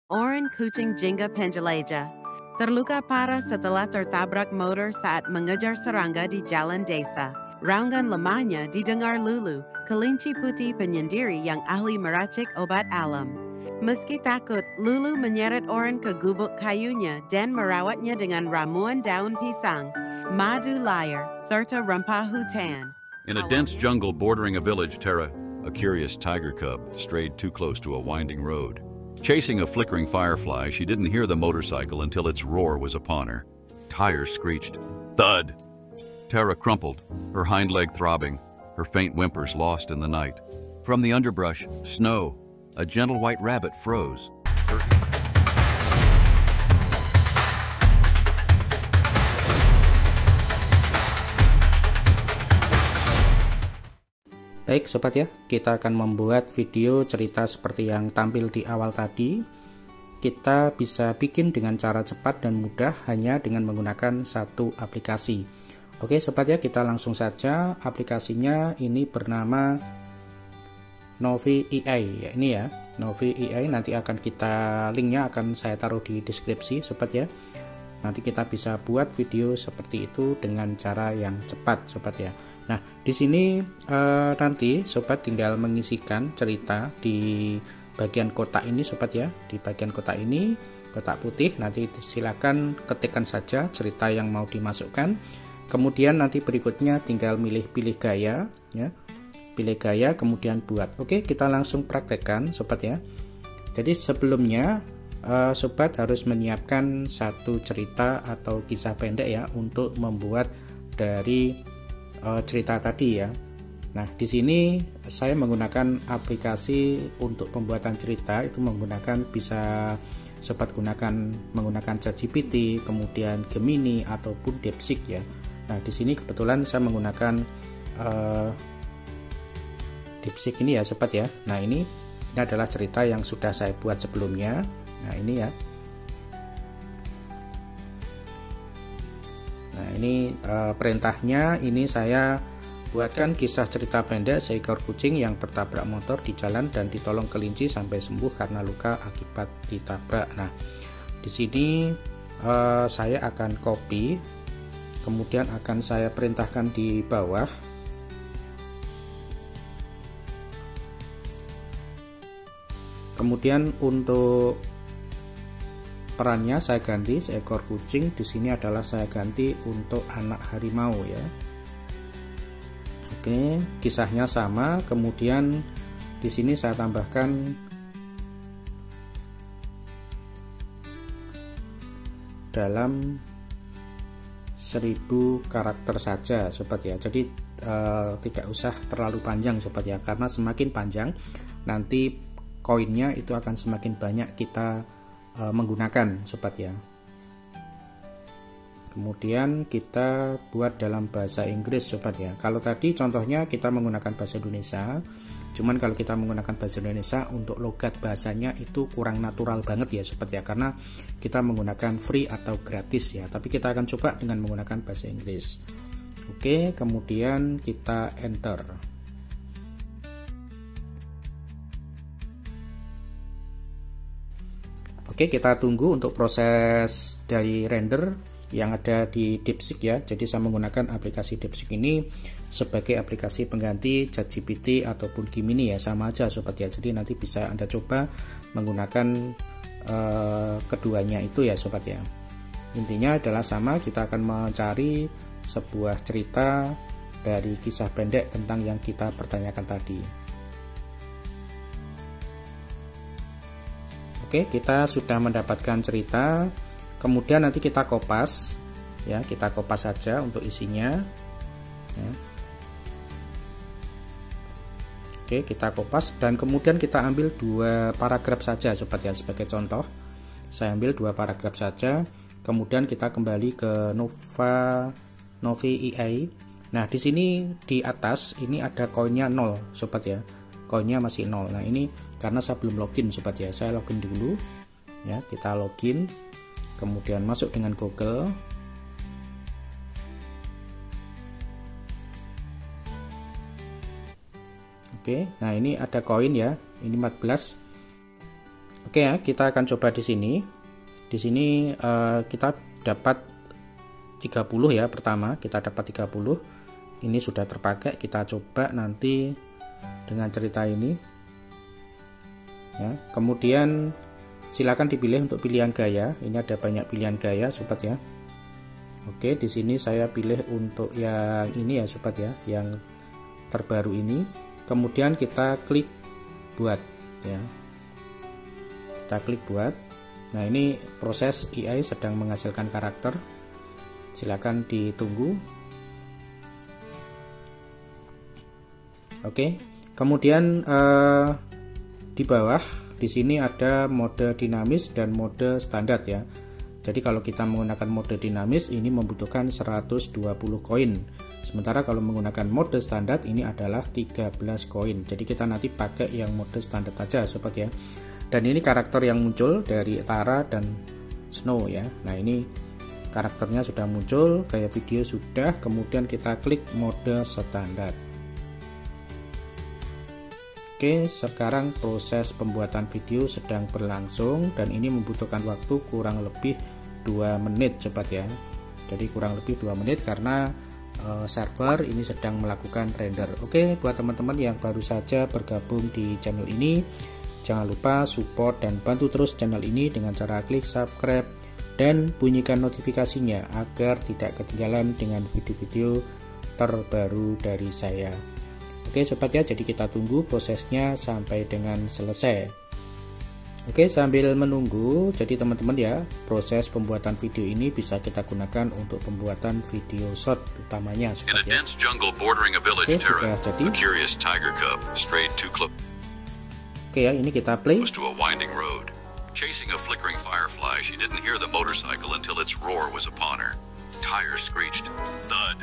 Oren Kucing Jingga Penjeleja, terluka parah setelah tertabrak motor saat mengejar serangga di jalan desa. Raungan lemahnya didengar Lulu, kelinci putih penyendiri yang ahli meracik obat alam. Meski takut, Lulu menyeret Oren ke gubuk kayunya dan merawatnya dengan ramuan daun pisang, madu layar, serta rempah hutan. In a dense jungle bordering a village, Tara, a curious tiger cub, strayed too close to a winding road. Chasing a flickering firefly, she didn't hear the motorcycle until its roar was upon her. Tires screeched. Thud! Tara crumpled, her hind leg throbbing, her faint whimpers lost in the night. From the underbrush, snow, a gentle white rabbit froze. Baik sobat ya, kita akan membuat video cerita seperti yang tampil di awal tadi. Kita bisa bikin dengan cara cepat dan mudah hanya dengan menggunakan satu aplikasi. Oke sobat ya, kita langsung saja. Aplikasinya ini bernama Novi AI ya, ini ya Novi AI. Nanti akan linknya akan saya taruh di deskripsi sobat ya. Nanti kita bisa buat video seperti itu dengan cara yang cepat sobat ya. Nah di sini nanti sobat tinggal mengisikan cerita di bagian kotak ini sobat ya. Di bagian kotak ini, kotak putih, nanti silakan ketikkan saja cerita yang mau dimasukkan. Kemudian nanti berikutnya tinggal pilih gaya ya. Pilih gaya kemudian buat. Oke, kita langsung praktekkan sobat ya. Jadi sebelumnya sobat harus menyiapkan satu cerita atau kisah pendek ya untuk membuat dari cerita tadi ya. Nah, di sini saya menggunakan aplikasi untuk pembuatan cerita, itu bisa sobat menggunakan ChatGPT, kemudian Gemini ataupun DeepSeek ya. Nah, di sini kebetulan saya menggunakan DeepSeek ini ya sobat ya. Nah, ini adalah cerita yang sudah saya buat sebelumnya. Nah ini ya. Nah ini perintahnya, ini saya buatkan kisah cerita pendek seekor kucing yang tertabrak motor di jalan dan ditolong kelinci sampai sembuh karena luka akibat ditabrak. Nah di sini saya akan copy, kemudian akan saya perintahkan di bawah. Kemudian untuk perannya saya ganti seekor kucing, di sini adalah saya ganti untuk anak harimau ya. Oke, kisahnya sama, kemudian di sini saya tambahkan dalam 1000 karakter saja sobat ya. Jadi tidak usah terlalu panjang sobat ya, karena semakin panjang nanti koinnya itu akan semakin banyak kita menggunakan sobat ya. Kemudian kita buat dalam bahasa Inggris sobat ya. Kalau tadi contohnya kita menggunakan bahasa Indonesia, cuman kalau kita menggunakan bahasa Indonesia untuk logat bahasanya itu kurang natural banget ya sobat ya, karena kita menggunakan free atau gratis ya. Tapi kita akan coba dengan menggunakan bahasa Inggris. Oke, kemudian kita enter. Oke, kita tunggu untuk proses dari render yang ada di DeepSeek ya. Jadi saya menggunakan aplikasi DeepSeek ini sebagai aplikasi pengganti ChatGPT ataupun Gemini ya, sama aja sobat ya. Jadi nanti bisa Anda coba menggunakan keduanya itu ya sobat ya. Intinya adalah sama, kita akan mencari sebuah cerita dari kisah pendek tentang yang kita pertanyakan tadi. Oke, kita sudah mendapatkan cerita. Kemudian nanti kita kopas ya, kita kopas saja untuk isinya ya. Oke, kita kopas dan kemudian kita ambil 2 paragraf saja sobat ya, sebagai contoh. Saya ambil 2 paragraf saja. Kemudian kita kembali ke Novi AI. Nah, di sini di atas ini ada koinnya 0 sobat ya. Koinnya masih 0. Nah ini karena saya belum login sobat ya, saya login dulu ya. Kita login, kemudian masuk dengan Google. Oke, nah ini ada koin ya, ini 14. Oke ya, kita akan coba di sini. Di sini kita dapat 30 ya, pertama kita dapat 30. Ini sudah terpakai. Kita coba nanti dengan cerita ini. Ya, kemudian silakan dipilih untuk pilihan gaya. Ini ada banyak pilihan gaya, sobat ya. Oke, di sini saya pilih untuk yang ini ya, sobat ya, yang terbaru ini. Kemudian kita klik buat ya. Kita klik buat. Nah, ini proses AI sedang menghasilkan karakter. Silakan ditunggu. Oke. Kemudian di bawah di sini ada mode dinamis dan mode standar ya. Jadi kalau kita menggunakan mode dinamis ini membutuhkan 120 koin. Sementara kalau menggunakan mode standar ini adalah 13 koin. Jadi kita nanti pakai yang mode standar aja, sobat ya. Dan ini karakter yang muncul dari Tara dan Snow ya. Nah, ini karakternya sudah muncul, gaya video sudah, kemudian kita klik mode standar. Oke, sekarang proses pembuatan video sedang berlangsung dan ini membutuhkan waktu kurang lebih 2 menit, sobat ya. Jadi kurang lebih 2 menit karena server ini sedang melakukan render. Oke, buat teman-teman yang baru saja bergabung di channel ini, jangan lupa support dan bantu terus channel ini dengan cara klik subscribe dan bunyikan notifikasinya agar tidak ketinggalan dengan video-video terbaru dari saya. Oke sobat ya, jadi kita tunggu prosesnya sampai dengan selesai. Oke, sambil menunggu, jadi teman-teman ya, proses pembuatan video ini bisa kita gunakan untuk pembuatan video short utamanya sobat ya. Oke, sudah jadi. Oke ya, ini kita play. Chasing a flickering firefly, she didn't hear the motorcycle until its roar was upon her. Tires screeched. Thud.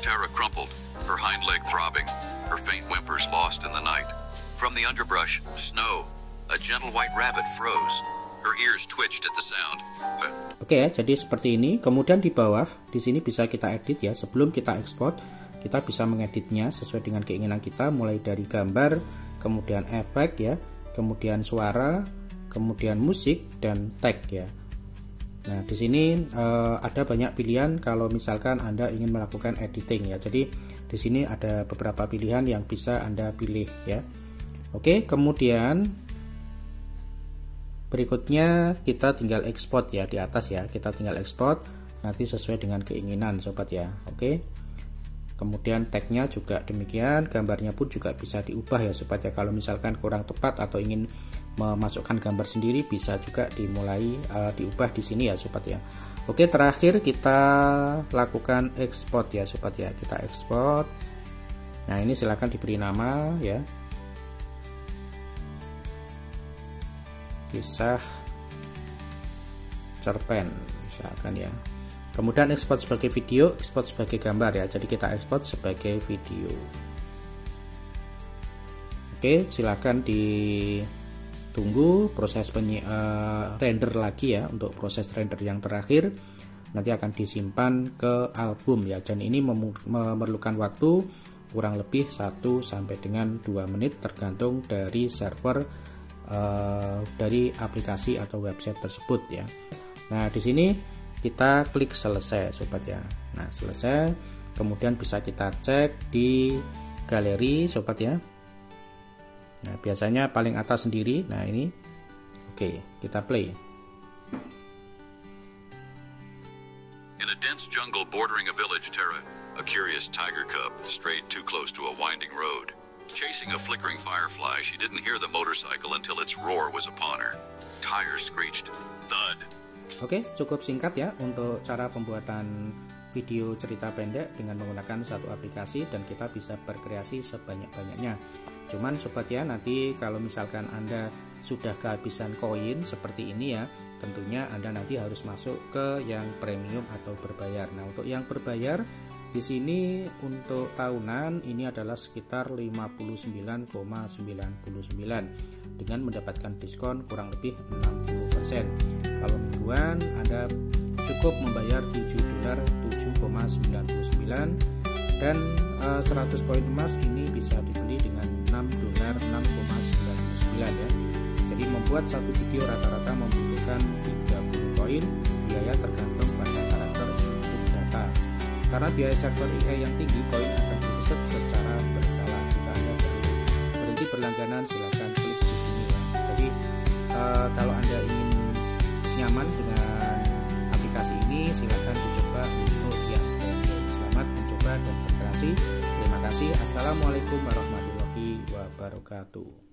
Tara crumpled, her hind leg throbbing, her faint whimpers lost in the night. From the underbrush, Snow, a gentle white rabbit, froze. Her ears twitched at the sound. Oke ya, jadi seperti ini. Kemudian di bawah, di sini bisa kita edit ya. Sebelum kita ekspor, kita bisa mengeditnya sesuai dengan keinginan kita, mulai dari gambar, kemudian efek ya, kemudian suara, kemudian musik dan tag ya. Nah, di sini ada banyak pilihan kalau misalkan Anda ingin melakukan editing ya. Jadi di sini ada beberapa pilihan yang bisa Anda pilih ya. Oke, kemudian berikutnya kita tinggal ekspor ya di atas ya. Kita tinggal ekspor nanti sesuai dengan keinginan sobat ya. Oke. Kemudian tagnya juga demikian, gambarnya pun juga bisa diubah ya sobat ya. Kalau misalkan kurang tepat atau ingin memasukkan gambar sendiri bisa juga dimulai diubah di sini ya sobat ya. Oke, terakhir kita lakukan ekspor ya sobat ya. Kita ekspor. Nah, ini silakan diberi nama ya. Kisah cerpen misalkan ya. Kemudian ekspor sebagai video, ekspor sebagai gambar ya. Jadi kita ekspor sebagai video. Oke, silakan ditunggu proses render lagi ya. Untuk proses render yang terakhir nanti akan disimpan ke album ya. Dan ini memerlukan waktu kurang lebih 1 sampai dengan 2 menit tergantung dari server dari aplikasi atau website tersebut ya. Nah, di sini kita klik selesai sobat ya. Nah, selesai, kemudian bisa kita cek di galeri sobat ya. Nah, biasanya paling atas sendiri. Nah, ini oke, kita play. In a dense jungle bordering a village, Tara, a curious tiger cub, strayed too close to a winding road. Chasing a flickering firefly, she didn't hear the motorcycle until its roar was upon her. Tires screeched. Thud. Oke, cukup singkat ya untuk cara pembuatan video cerita pendek dengan menggunakan satu aplikasi dan kita bisa berkreasi sebanyak-banyaknya. Cuman sobat ya, nanti kalau misalkan Anda sudah kehabisan koin seperti ini ya, tentunya Anda nanti harus masuk ke yang premium atau berbayar. Nah, untuk yang berbayar di sini untuk tahunan ini adalah sekitar 59,99 dengan mendapatkan diskon kurang lebih 60%. Kalau mingguan Anda cukup membayar $7.7,99 dan 100 koin emas ini bisa dibeli dengan $6.6,99 ya. Jadi Jadi membuat satu video rata-rata membutuhkan 30 koin, biaya tergantung pada karakter untuk data. Karena biaya server EA yang tinggi, koin akan direset secara berkala. Jika Anda berhenti berlangganan, silakan klik di sini ya. Jadi kalau Anda ingin nyaman dengan aplikasi ini, silakan dicoba untuk yang Android. Selamat mencoba dan berkreasi. Terima kasih. Assalamualaikum warahmatullahi wabarakatuh.